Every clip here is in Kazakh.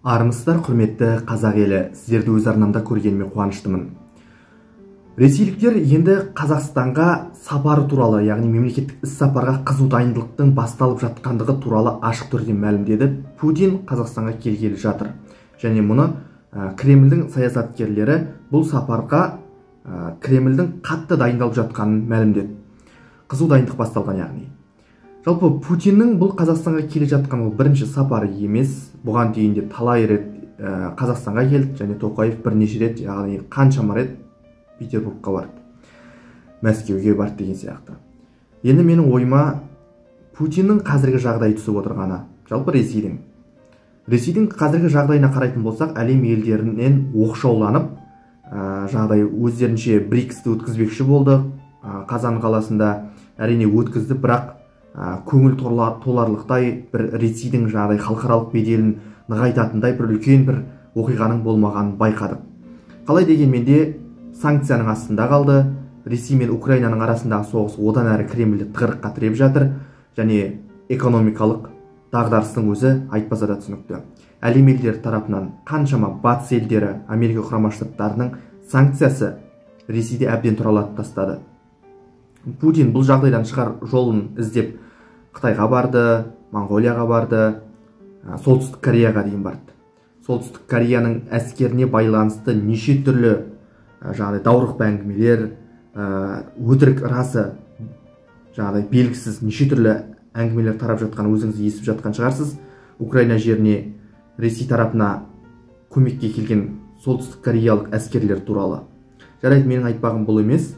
Армысыздар, құрметті қазақ елі, сіздерді өз арнамда көргеніме қуаныштымын. Ресейліктер енді Қазақстанға сапары туралы, яғни мемлекеттік іс сапарға қызу дайындықтың басталып жатқандығы туралы ашық түрде мәлімдеді. Путин Қазақстанға келгелі жатыр. Және мұны Кремльдің саясаткерлері бұл сапарға Кремльдің қатты дайындалып жатқанын мәлімдеді. Қызу дайындық басталған яғни. Жалпы Путиннің бұл Қазақстанға келе жатқан ол бірінші сапары емес. Бұған дейін де талай рет Қазақстанға келді, және Тоқаев бірнеше рет, яғни қаншама рет Петербургқа барды, Мәскеуге барды деген сияқты. Енді менің ойыма Путиннің қазіргі жағдай түсіп отырғаны, жалпы Ресейдің қазіргі жағдайына қарайтын болсақ, әлем елдерінен оқшауланып, жағдай өздерінше БРИКСті өткізбекші болды. Қазан қаласында әрине өткізді, бірақ көңіл толарлықтай бір Ресейдің жағдай халықаралық беделін нығайтатындай бір үлкен бір оқиғаның болмағанын байқадық. Қалай дегенмен де санкцияның астында қалды. Ресей мен Украинаның арасындағы соғыс одан әрі Кремльді тығырыққа тіреп жатыр, және экономикалық дағдарыстың өзі айтпаса да түсінікті. Әлем елдері тарапынан қаншама батыс елдері, Америка Құрама Штаттарының санкциясы Ресейді әбден тұралатып тастады. Путин бұл жағдайдан шығар жолын іздеп Қытайға барды, Моңғолияға барды, Солтүстік Кореяға дейін барды. Солтүстік Кореяның әскеріне байланысты неше түрлі даурық әңгімелер, өтірік расы белгісіз неше түрлі әңгімелер тарап жатқан өзіңіз естіп жатқан шығарсыз. Украина жеріне Ресей тарапына көмекке келген солтүстік кореялық әскерлер туралы. Жарайды, менің айтпағым бұл емес.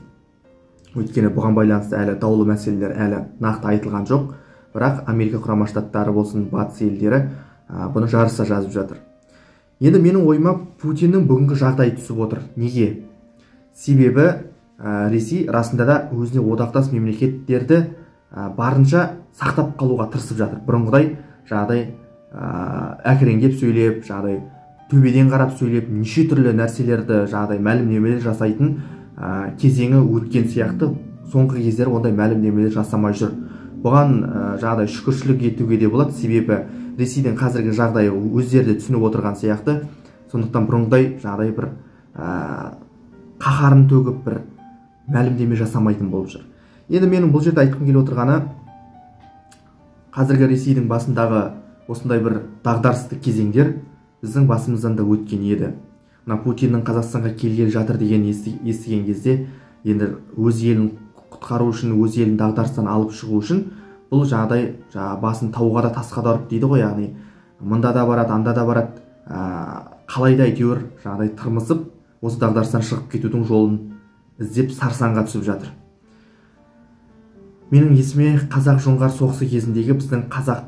Өйткені бұған байланысты әлі даулы мәселелер әлі нақты айтылған жоқ. Бірақ Америка Құрама Штаттары болсын, батыс елдері бұны жарыса жазып жатыр. Енді менің ойыма Путиннің бүгінгі жағдайы түсіп отыр. Неге? Себебі Ресей расында да өзіне одақтас мемлекеттерді барынша сақтап қалуға тырысып жатыр. Бұрынғыдай әкіреңдеп сөйлеп, төбеден қарап сөйлеп, неше түрлі нәрселерді мәлімдемелер жасайтын кезеңі өткен сияқты. Соңғы кездері ондай мәлімдемелер жасамай жүр. Бұған шүкіршілік етуге де болады, себебі Ресейдің қазіргі жағдайы өздері де түсініп отырған сияқты. Сондықтан бұрынғыдай бір қаһарын төгіп бір мәлімдеме жасамайтын болып жүр. Енді менің бұл жерде айтқым келіп отырғаны, қазіргі Ресейдің басындағы осындай бір дағдарысты кезеңдер біздің басымыздан да өткен еді. Путиннің Қазақстанға келгелі жатыр деген естіген кезде, енді өз елін құтқару үшін, өз елін дағдарыстан алып шығу үшін бұл жағдай басын тауға да тасқа да ұрып дейді ғой, яғни мында да барады, анда да барады, қалайда әйтеуір тырмысып осы дағдарыстан шығып кетудің жолын іздеп сарсаңға түсіп жатыр. Менің есіме қазақ жоңғар соғысы кезіндегі біздің қазақ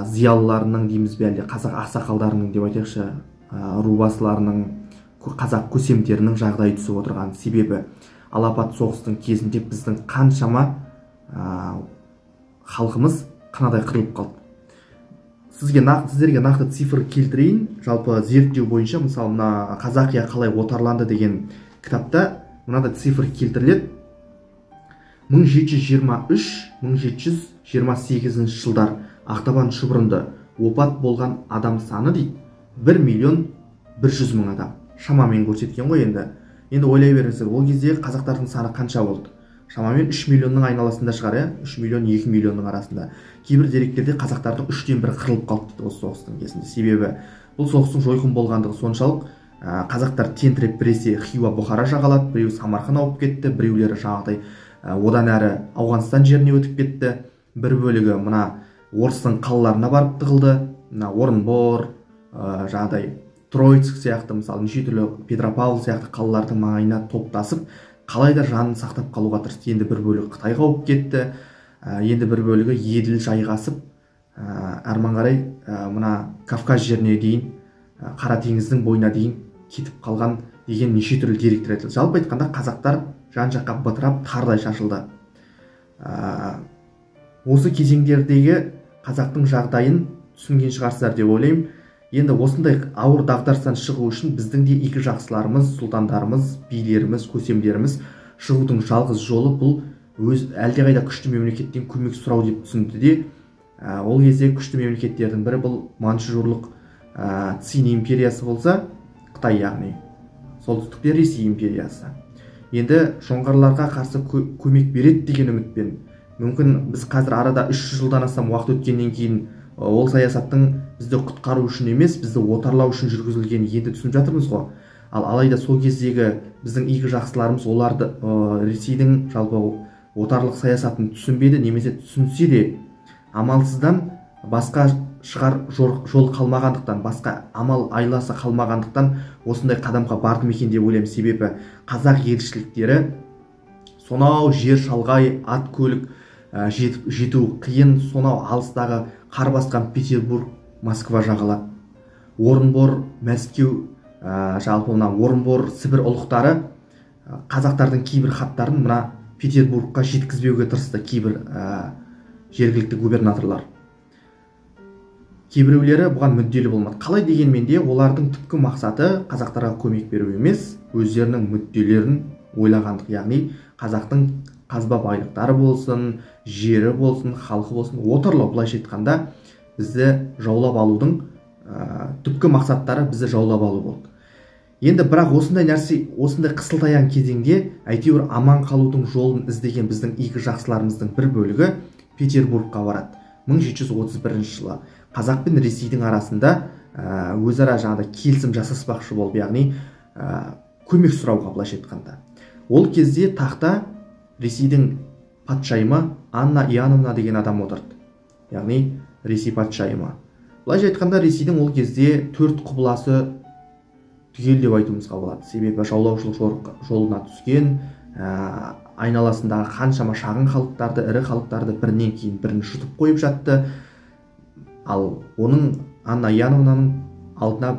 зиялыларының дейміз бе, әлде қазақ ақсақалдарының деп айтайықшы, рубасыларының, қазақ көсемдерінің жағдайы түсіп отырған. Себебі алапат соғыстың кезінде біздің қаншама халқымыз қынадай қырылып қалды. Сіздерге нақты цифр келтірейін. Жалпы зерттеу бойынша, мысалы, мына Қазақия қалай отарланды деген кітапта мынадай цифр келтіріледі. 1723-1728 жылдар Ақтабан шұбырынды опат болған адам саны дейді 1.100.000 адам. Шамамен көрсеткен ғой енді. Енді ойлай беріңіздер, ол кезде қазақтардың саны қанша болды? Шамамен 3 миллионның айналасында шығар, 3 миллион 2 миллионның арасында. Кейбір деректерде қазақтардың 3-тен 1 қырылып қалды дейді осы соғыстың кезінде. Себебі бұл соғыстың жойқын болғандығы соншалық, қазақтар тентіреп біресе Хиуа Бұхара жағалады, біреу Самарқан ауып кетті, біреулері одан әрі Ауғанстан жеріне өтіп кетті. Бір бөлігі мына орыстың қалаларына барып тығылды. Орынбор, Троицк сияқты, мысалы, неше түрлі Петропавл сияқты қалалардың маңайына топтасып, қалайда жанын сақтап қалуға тырысты. Енді бір бөлігі Қытайға ауып кетті, енді бір бөлігі еділ жайғасып, әрмен қарай мына Кавказ жеріне дейін, Қара теңіздің бойына дейін кетіп қалған деген неше түрлі деректер айтылды. Жалпы айтқанда қазақтар жан-жаққа бытырап тардай шашылды. Осы кезеңдердегі қазақтың жағдайын түсінген шығарсыздар деп ойлаймын. Енді осындай ауыр дағдарыстан шығу үшін біздің де игі жақсыларымыз, сұлтандарымыз, билеріміз, көсемдеріміз шығудың жалғыз жолы бұл өз әлдеқайда күшті мемлекеттен көмек сұрау деп түсінді де, ол кезде күшті мемлекеттердің бірі бұл манчжурлық Цин империясы болса, Қытай яғни солтүстікте Ресей империясы. Енді жоңғарларға қарсы көмек береді деген үмітпен, мүмкін біз қазір арада 300 жылдан астам уақыт өткеннен кейін ол саясаттың бізді құтқару үшін емес, бізді отарлау үшін жүргізілгенін енді түсініп жатырмыз ғой. Алайда сол кездегі біздің игі жақсыларымыз оларды Ресейдің жалпы отарлық саясатын түсінбеді, немесе түсінсе де амалсыздан, басқа шығар жол қалмағандықтан, басқа амал айласы қалмағандықтан осындай қадамға бардым екен деп ойлаймын. Себебі қазақ елшіліктері сонау жер шалғай, ат көлік жету қиын, сонау алыстағы қар басқан Петербург, Москва жағалап, Орынбор, Мәскеу, жалпы мына Орынбор, Сібір ұлықтары қазақтардың кейбір хаттарын мына Петербургқа жеткізбеуге тырысты кейбір жергілікті губернаторлар. Кейбіреулері бұған мүдделі болмады. Қалай дегенмен де олардың түпкі мақсаты қазақтарға көмек беру емес, өздерінің мүдделерін ойлағандық. Яғни қазақтың қазба байлықтары болсын, жері болсын, халқы болсын, отарлау, былайша айтқанда бізді жаулап алудың түпкі мақсаттары бізді жаулап алу болды. Енді бірақ осындай нәрсе, осындай қысылтаяң кезеңде әйтеуір аман қалудың жолын іздеген біздің игі жақсыларымыздың бір бөлігі Петербургқа барады. 1731 жылы Қазақ пен Ресейдің арасында өзара жаңағыдай келісім жасаспақшы болып, яғни көмек сұрауға, былайша айтқанда. Ол кезде тақта Ресейдің патшайымы Анна Иоанновна деген адам отырды. Яғни Ресей патшайымы. Былайша айтқанда Ресейдің ол кезде 4 құбыласы түгел деп айтуымызға болады. Себебі жаулаушылық жолына түскен, айналасындағы қаншама шағын халықтарды, ірі халықтарды бірінен кейін бірін жұтып қойып жатты. Ал оның Анна Иоанновнаның алдына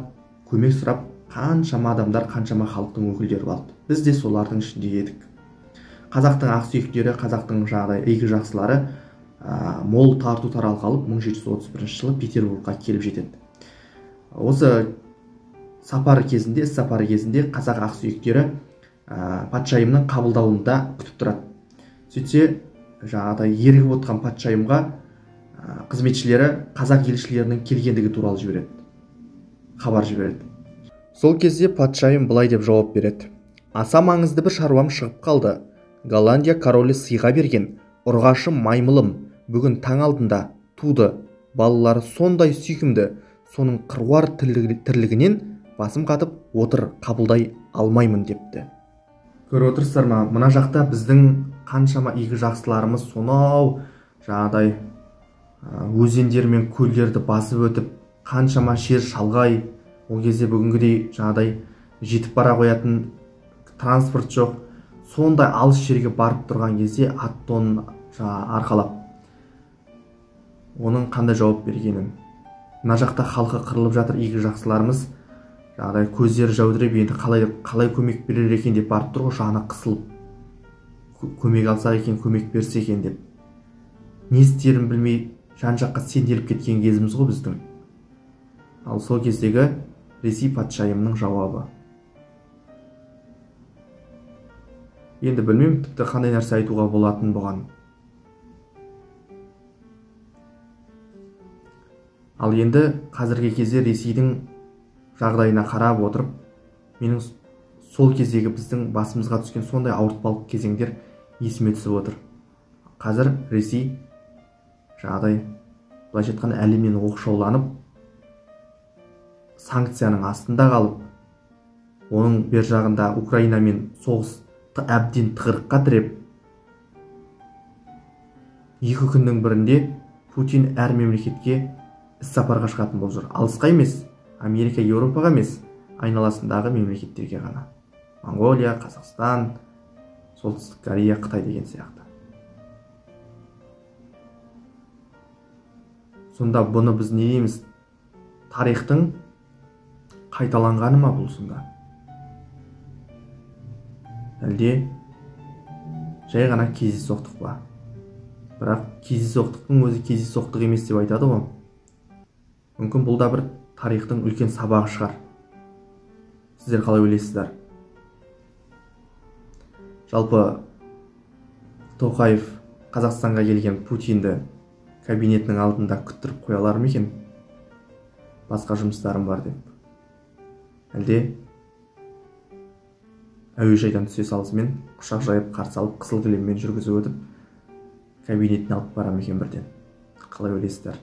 көмек сұрап қаншама адамдар, қаншама халықтың өкілдері болды. Біз де солардың ішінде едік. Қазақтың ақсүйектері, қазақтың игі жақсылары мол тарту таралғы алып 1731 жылы Петербургқа келіп жетеді. Осы сапары кезінде, қазақ ақсүйектері патшайымның қабылдауында күтіп тұрады. Сөйтсе, ерігіп отқан патшайымға қызметшілері қазақ елшілерінің келгендігі туралы жібереді, хабар жібереді. Сол кезде патшайым былай деп жауап береді: аса маңызды бір шаруам шығып қалды. Голландия королі сыйға берген ұрғашы маймылым бүгін таң алдында туды. Балалары сондай сүйкімді, соның қыруар тірлігінен басым қатып отыр, қабылдай алмаймын депті. Көріп отырсыздар ма, мына жақта біздің қаншама игі жақсыларымыз сонау жаңағыдай өзендер мен көлдерді басып өтіп, қаншама жер шалғай, ол кезде бүгінгідей жаңағыдай жетіп бара қоятын транспорт жоқ, сондай алыс жерге барып тұрған кезде ат-тонын арқалап оның қандай жауап бергенін. Мына жақта халқы қырылып жатыр, игі жақсыларымыз жаңағыдай көздері жәудіреп, енді қалай көмек берер екен деп барып тұр ғой, жаны қысылып, көмек алсақ екен, көмек берсе екен деп. Не істерін білмей жан-жаққа сенделіп кеткен кезіміз ғой біздің. Ал сол кездегі Ресей патшайымының жауабы. Енді білмеймін, тіпті қандай нәрсе айтуға болатын бұған. Ал енді қазіргі кезде Ресейдің жағдайына қарап отырып, менің сол кездегі біздің басымызға түскен сондай ауыртпалық кезеңдер есіме түсіп отыр. Қазір Ресей жағдай, былайша айтқанда, әлемнен оқшауланып, санкцияның астында қалып, оның бер жағында Украинамен соғысты әбден тығырыққа тіреп, 2 күннің бірінде Путин әр мемлекетке іс-сапарға шығатын болып жүр. Алысқа емес, Америка, Еуропаға емес, айналасындағы мемлекеттерге ғана. Монғолия, Қазақстан, Солтүстік Корея, Қытай деген сияқты. Сонда бұны біз не дейміз? Тарихтың қайталанғаны ма бұл сонда? Әлде жай ғана кездейсоқтық па? Бірақ кездейсоқтықтың өзі кездейсоқтық емес деп айтады ғой. Мүмкін бұл да бір тарихтың үлкен сабағы шығар. Сіздер қалай ойлайсыздар? Жалпы Тоқаев Қазақстанға келген Путинді кабинетінің алдында күттіріп қоялар ма екен? басқа жұмыстарым бар деп. Әлде әуежайдан түсе салысымен құшақ жайып қарсы алып қызыл кілеммен жүргізіп өтіп кабинетіне алып барам екен бірден. Қалай ойлайсыздар?